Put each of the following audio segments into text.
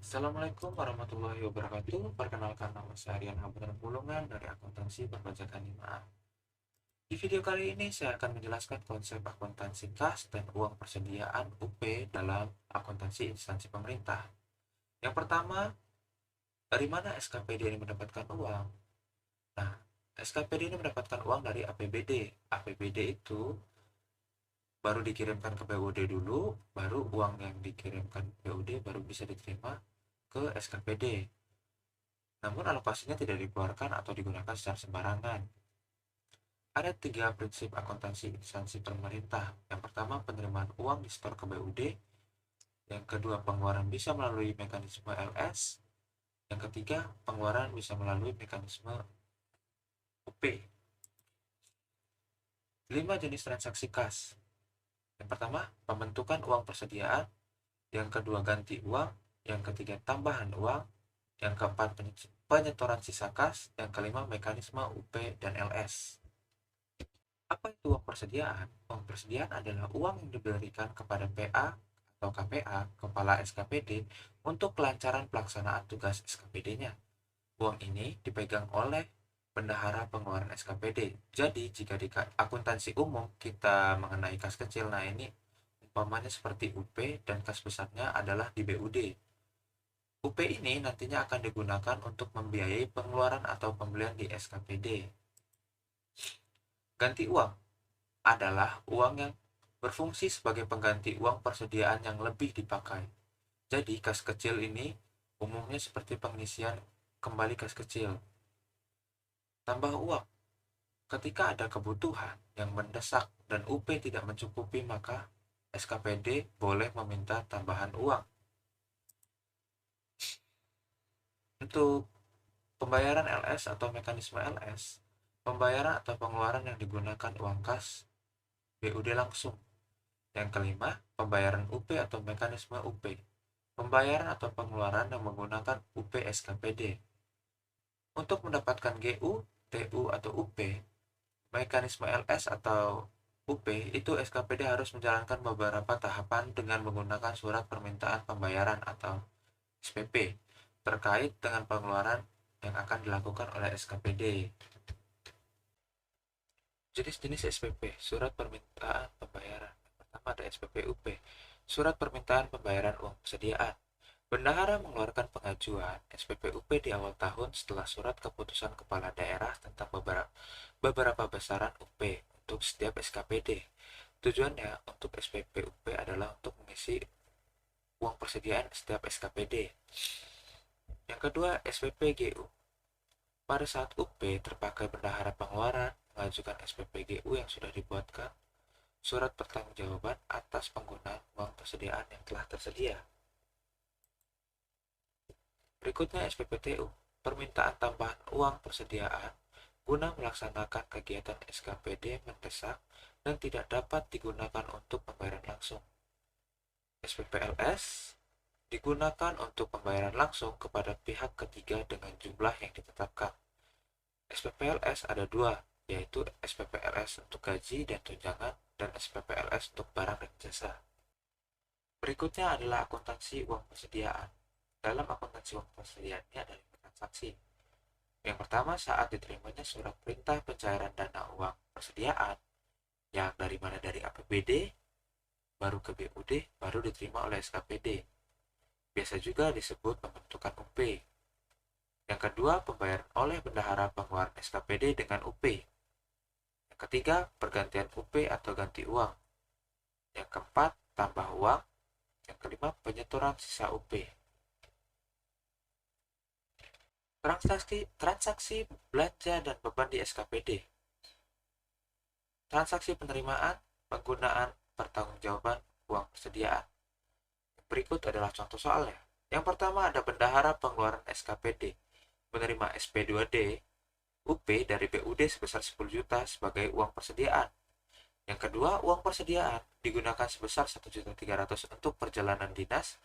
Assalamualaikum warahmatullahi wabarakatuh. Perkenalkan, nama saya Rian Hamdan Pulungan dari Akuntansi Perpajakan 5A. Di video kali ini saya akan menjelaskan konsep akuntansi kas dan uang persediaan UP dalam akuntansi instansi pemerintah. Yang pertama, dari mana SKPD ini mendapatkan uang? Nah, SKPD ini mendapatkan uang dari APBD. APBD itu baru dikirimkan ke BUD dulu, baru uang yang dikirimkan BUD baru bisa diterima ke SKPD. Namun alokasinya tidak dikeluarkan atau digunakan secara sembarangan. Ada tiga prinsip akuntansi instansi pemerintah. Yang pertama, penerimaan uang di setor ke BUD. Yang kedua, pengeluaran bisa melalui mekanisme LS. Yang ketiga, pengeluaran bisa melalui mekanisme UP. 5 jenis transaksi kas. Yang pertama, pembentukan uang persediaan. Yang kedua, ganti uang. Yang ketiga, tambahan uang. Yang keempat, penyetoran sisa kas. Yang kelima, mekanisme UP dan LS. Apa itu uang persediaan? Uang persediaan adalah uang yang diberikan kepada PA atau KPA, Kepala SKPD, untuk kelancaran pelaksanaan tugas SKPD-nya. Uang ini dipegang oleh bendahara pengeluaran SKPD. Jadi, jika di akuntansi umum kita mengenai kas kecil, nah ini umpamanya seperti UP dan kas besarnya adalah di BUD. UP ini nantinya akan digunakan untuk membiayai pengeluaran atau pembelian di SKPD. Ganti uang adalah uang yang berfungsi sebagai pengganti uang persediaan yang lebih dipakai. Jadi kas kecil ini umumnya seperti pengisian kembali kas kecil. Tambah uang. Ketika ada kebutuhan yang mendesak dan UP tidak mencukupi, maka SKPD boleh meminta tambahan uang. Untuk pembayaran LS atau mekanisme LS, pembayaran atau pengeluaran yang digunakan uang kas BUD langsung. Yang kelima, pembayaran UP atau mekanisme UP. Pembayaran atau pengeluaran yang menggunakan UP SKPD. Untuk mendapatkan GU, TU atau UP, mekanisme LS atau UP, itu SKPD harus menjalankan beberapa tahapan dengan menggunakan surat permintaan pembayaran atau SPP terkait dengan pengeluaran yang akan dilakukan oleh SKPD. Jenis-jenis SPP, surat permintaan pembayaran. Pertama ada SPP UP, surat permintaan pembayaran uang persediaan. Bendahara mengeluarkan pengajuan SPP UP di awal tahun setelah surat keputusan kepala daerah tentang beberapa besaran UP untuk setiap SKPD. Tujuannya untuk SPP UP adalah untuk mengisi uang persediaan setiap SKPD. Yang kedua, SPP GU. Pada saat UP terpakai bendahara pengeluaran mengajukan SPP GU yang sudah dibuatkan surat pertanggungjawaban atas penggunaan uang persediaan yang telah tersedia. Berikutnya SPPTU, permintaan tambahan uang persediaan guna melaksanakan kegiatan SKPD mendesak dan tidak dapat digunakan untuk pembayaran langsung. SPPLS digunakan untuk pembayaran langsung kepada pihak ketiga dengan jumlah yang ditetapkan. SPPLS ada dua, yaitu SPPLS untuk gaji dan tunjangan dan SPPLS untuk barang dan jasa. Berikutnya adalah akuntansi uang persediaan. Dalam akuntansi uang persediaan ini ada 5 transaksi. Yang pertama, saat diterimanya surat perintah pencairan dana uang persediaan yang dari APBD, baru ke BUD, baru diterima oleh SKPD. Biasa juga disebut pembentukan UP. Yang kedua, pembayaran oleh bendahara pengeluaran SKPD dengan UP. Yang ketiga, pergantian UP atau ganti uang. Yang keempat, tambah uang. Yang kelima, penyetoran sisa UP. Transaksi belanja dan beban di SKPD. Transaksi penerimaan, penggunaan, pertanggungjawaban uang persediaan. Berikut adalah contoh soalnya. Yang pertama ada bendahara pengeluaran SKPD menerima SP2D UP dari BUD sebesar 10 juta sebagai uang persediaan. Yang kedua, uang persediaan digunakan sebesar 1.300.000 untuk perjalanan dinas,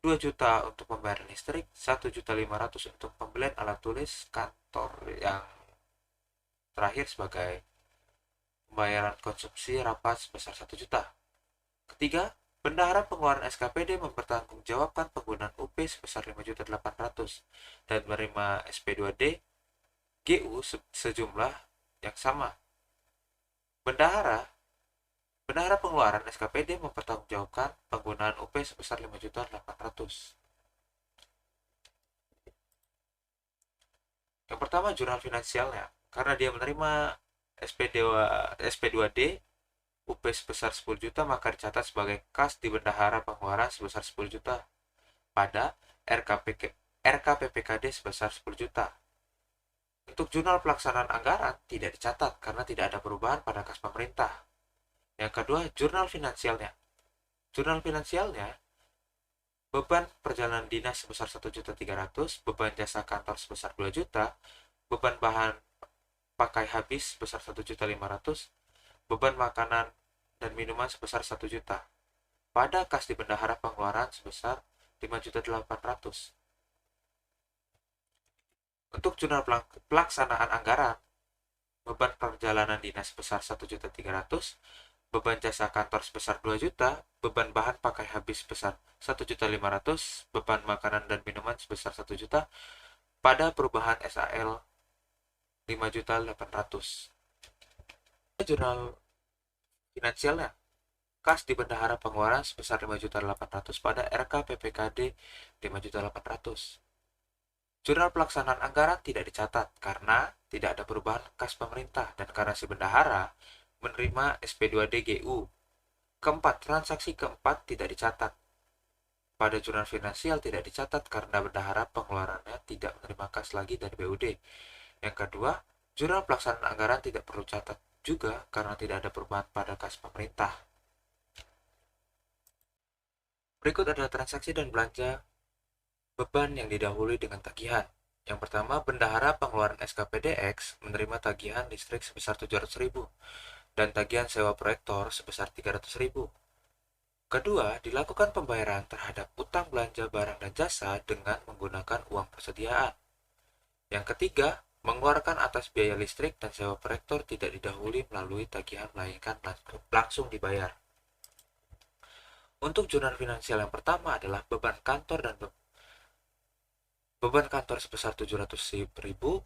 2 juta untuk pembayaran listrik, 1.500.000 untuk pembelian alat tulis kantor, yang terakhir sebagai pembayaran konsumsi rapat sebesar 1 juta. Ketiga, Bendahara pengeluaran SKPD mempertanggungjawabkan penggunaan UP sebesar 5.800.000 dan menerima SP2D GU sejumlah yang sama. Bendahara Bendahara pengeluaran SKPD mempertanggungjawabkan penggunaan UP sebesar 5.800.000. Yang pertama, jurnal finansialnya. Karena dia menerima SP2D UP sebesar 10 juta, maka dicatat sebagai kas di bendahara pengeluaran sebesar 10 juta pada RKPPKD sebesar 10 juta. Untuk jurnal pelaksanaan anggaran tidak dicatat karena tidak ada perubahan pada kas pemerintah. Yang kedua, jurnal finansialnya. Jurnal finansialnya, beban perjalanan dinas sebesar 1.300.000, beban jasa kantor sebesar 2 juta, beban bahan pakai habis sebesar 1.500.000, beban makanan dan minuman sebesar 1 juta. Pada kas di bendahara pengeluaran sebesar 5.800.000. Untuk jurnal pelaksanaan anggaran, beban perjalanan dinas sebesar 1.300.000, beban jasa kantor sebesar 2 juta, beban bahan pakai habis sebesar 1.500.000, beban makanan dan minuman sebesar 1 juta, pada perubahan SAL 5.800.000. Jurnal finansialnya, kas di bendahara pengeluaran sebesar 5.800.000 pada RKPPKD 5.800.000. Jurnal pelaksanaan anggaran tidak dicatat karena tidak ada perubahan kas pemerintah dan karena si bendahara menerima SP2D GU. Keempat, transaksi keempat tidak dicatat. Pada jurnal finansial tidak dicatat karena bendahara pengeluarannya tidak menerima kas lagi dari BUD. Yang kedua, jurnal pelaksanaan anggaran tidak perlu catat juga karena tidak ada perubahan pada kas pemerintah. Berikut adalah transaksi dan belanja beban yang didahului dengan tagihan. Yang pertama, bendahara pengeluaran SKPDX menerima tagihan listrik sebesar 700.000 dan tagihan sewa proyektor sebesar 300.000. Kedua, dilakukan pembayaran terhadap utang belanja barang dan jasa dengan menggunakan uang persediaan. Yang ketiga, mengeluarkan atas biaya listrik dan sewa proyektor tidak didahului melalui tagihan melainkan langsung dibayar. Untuk jurnal finansial yang pertama adalah beban kantor dan beban kantor sebesar 700.000,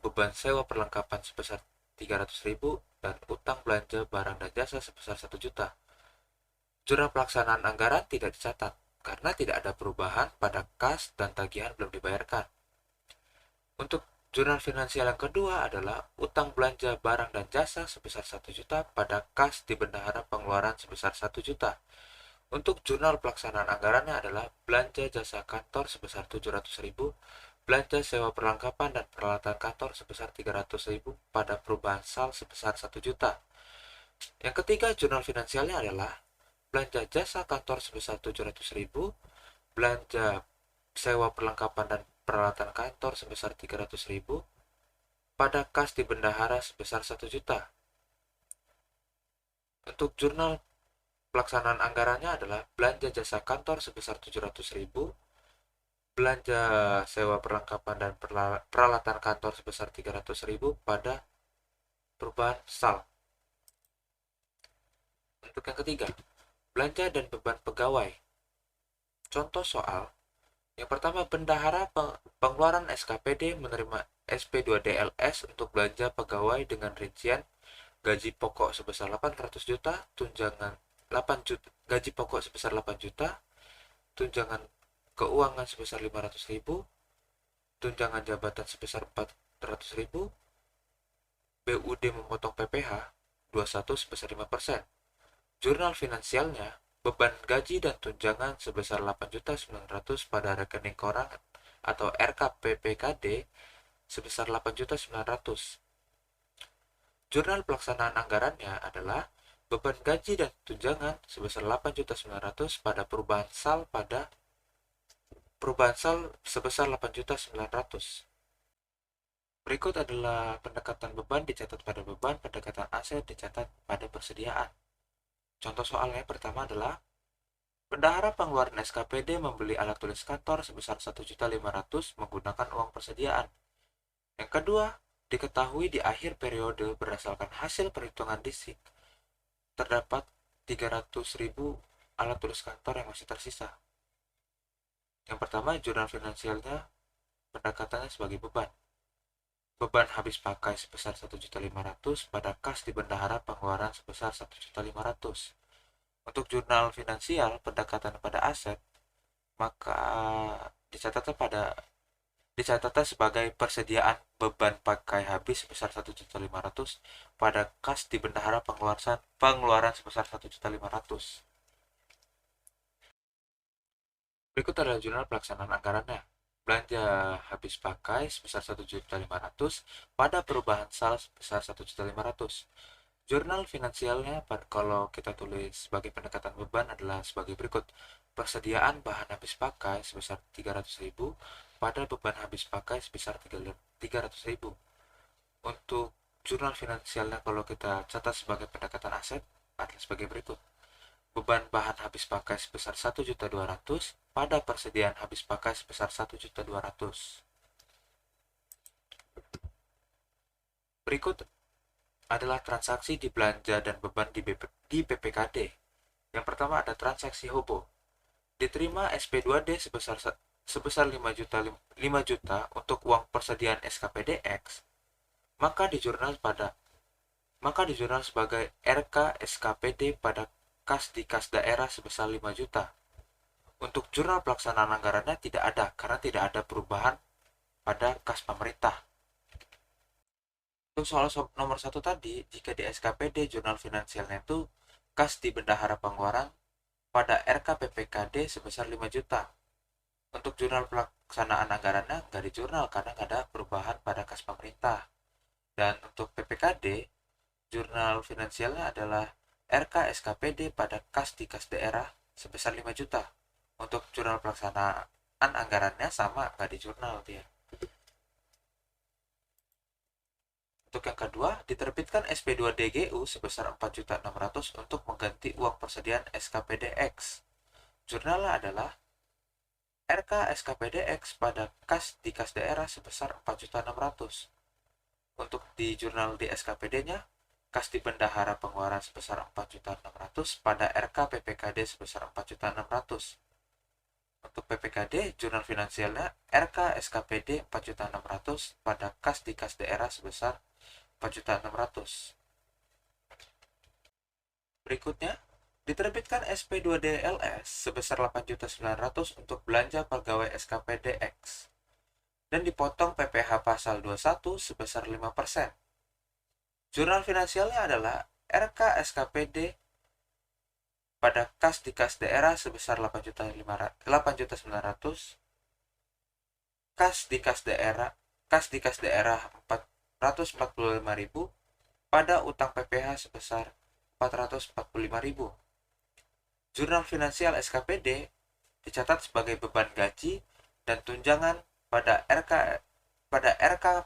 beban sewa perlengkapan sebesar 300.000, dan utang belanja barang dan jasa sebesar 1 juta. Jurnal pelaksanaan anggaran tidak dicatat karena tidak ada perubahan pada kas dan tagihan belum dibayarkan. Untuk jurnal finansial yang kedua adalah utang belanja barang dan jasa sebesar 1 juta pada kas di bendahara pengeluaran sebesar 1 juta. Untuk jurnal pelaksanaan anggarannya adalah belanja jasa kantor sebesar 700.000, belanja sewa perlengkapan dan peralatan kantor sebesar 300.000 pada perubahan SAL sebesar 1 juta. Yang ketiga, jurnal finansialnya adalah belanja jasa kantor sebesar 700.000, belanja sewa perlengkapan dan peralatan kantor sebesar 300.000 pada kas di bendahara sebesar 1 juta. Untuk jurnal pelaksanaan anggarannya adalah belanja jasa kantor sebesar 700.000, belanja sewa perlengkapan dan peralatan kantor sebesar 300.000 pada perubahan SAL. Untuk yang ketiga, belanja dan beban pegawai. Contoh soal. Yang pertama, bendahara pengeluaran SKPD menerima SP2DLS untuk belanja pegawai dengan rincian gaji pokok sebesar 800 juta, tunjangan 8 juta, gaji pokok sebesar 8 juta, tunjangan keuangan sebesar 500.000, tunjangan jabatan sebesar 400.000, BUD memotong PPh 21 sebesar 5%. Jurnal finansialnya, beban gaji dan tunjangan sebesar 8.900.000 pada rekening koran atau RKPPKD sebesar 8.900.000. Jurnal pelaksanaan anggarannya adalah beban gaji dan tunjangan sebesar 8.900.000 pada perubahan SAL sebesar 8.900.000. Berikut adalah pendekatan beban dicatat pada beban, pendekatan aset dicatat pada persediaan. Contoh soalnya pertama adalah bendahara pengeluaran SKPD membeli alat tulis kantor sebesar 1.500.000 menggunakan uang persediaan. Yang kedua, diketahui di akhir periode berdasarkan hasil perhitungan DISIK terdapat 300.000 alat tulis kantor yang masih tersisa. Yang pertama, jurnal finansialnya pendekatannya sebagai beban. Beban habis pakai sebesar 1.500.000 pada kas di bendahara pengeluaran sebesar 1.500.000. Untuk jurnal finansial pendekatan pada aset, maka dicatatnya sebagai persediaan beban pakai habis sebesar 1.500.000 pada kas di bendahara pengeluaran sebesar 1.500.000. Berikut adalah jurnal pelaksanaan anggarannya. Belanja habis pakai sebesar 1.500.000 pada perubahan saldo sebesar 1.500.000. Jurnal finansialnya kalau kita tulis sebagai pendekatan beban adalah sebagai berikut. Persediaan bahan habis pakai sebesar 300.000 pada beban habis pakai sebesar 300.000. Untuk jurnal finansialnya kalau kita catat sebagai pendekatan aset adalah sebagai berikut. Beban bahan habis pakai sebesar 1.200.000 pada persediaan habis pakai sebesar 1.200.000. Berikut adalah transaksi di belanja dan beban di PPKD. Yang pertama ada transaksi HOBO. Diterima SP2D sebesar 5 juta untuk uang persediaan SKPDX, maka dijurnal sebagai RK SKPD pada kas di kas daerah sebesar 5 juta. Untuk jurnal pelaksanaan anggarannya tidak ada karena tidak ada perubahan pada kas pemerintah. Untuk soal nomor 1 tadi, jika di SKPD jurnal finansialnya itu kas di bendahara pengeluaran pada RKPPKD sebesar 5 juta. Untuk jurnal pelaksanaan anggarannya nggak di jurnal karena nggak ada perubahan pada kas pemerintah. Dan untuk PPKD, jurnal finansialnya adalah RK SKPD pada kas di kas daerah sebesar 5 juta. Untuk jurnal pelaksanaan anggarannya sama, nggak di jurnal dia. Untuk yang kedua, diterbitkan SP2DGU sebesar 4.600.000 untuk mengganti uang persediaan SKPDX. Jurnalnya adalah RK SKPDX pada kas di kas daerah sebesar 4.600.000. Untuk di jurnal di SKPD-nya, kas di bendahara pengeluaran sebesar 4.600.000 pada RK PPKD sebesar 4.600.000. Untuk PPKD, jurnal finansialnya RK SKPD 4.600.000 pada kas di kas daerah sebesar 4.600.000. Berikutnya, diterbitkan SP2DLS sebesar 8.900.000 untuk belanja pegawai SKPDX dan dipotong PPh pasal 21 sebesar 5%. Jurnal finansialnya adalah RK SKPD pada kas di kas daerah sebesar 8.900.000, kas di kas daerah 445.000 pada utang PPh sebesar 445.000. Jurnal finansial SKPD dicatat sebagai beban gaji dan tunjangan pada RK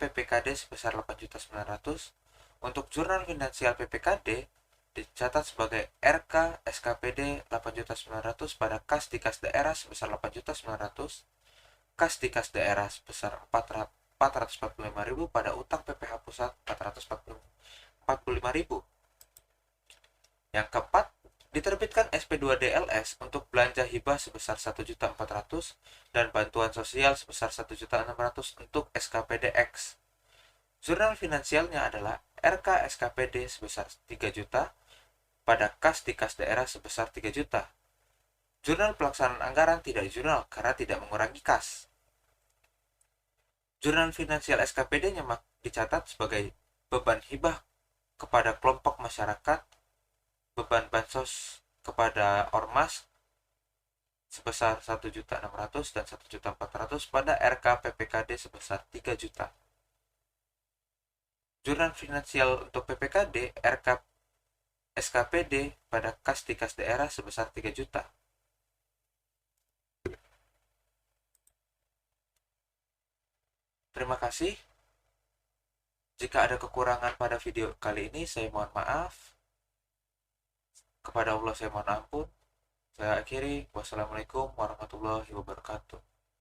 PPKD sebesar 8.900.000. Untuk jurnal finansial PPKD dicatat sebagai RK SKPD 8.900.000 pada kas di kas daerah sebesar 8.900.000, kas di kas daerah sebesar 445.000 pada utang PPh pusat 445.000. Yang keempat, diterbitkan SP2DLS untuk belanja hibah sebesar 1.400.000 dan bantuan sosial sebesar 1.600.000 untuk SKPDX. Jurnal finansialnya adalah RK SKPD sebesar 3 juta pada kas di kas daerah sebesar 3 juta. Jurnal pelaksanaan anggaran tidak dijurnal karena tidak mengurangi kas. Jurnal finansial SKPD-nya dicatat sebagai beban hibah kepada kelompok masyarakat, beban bansos kepada ormas sebesar 1.600.000 dan 1.400.000 pada RK PPKD sebesar 3 juta. Jurnal finansial untuk PPKD RK SKPD pada kas di kas daerah sebesar 3 juta. Terima kasih. Jika ada kekurangan pada video kali ini, saya mohon maaf. Kepada Allah saya mohon ampun. Saya akhiri. Wassalamualaikum warahmatullahi wabarakatuh.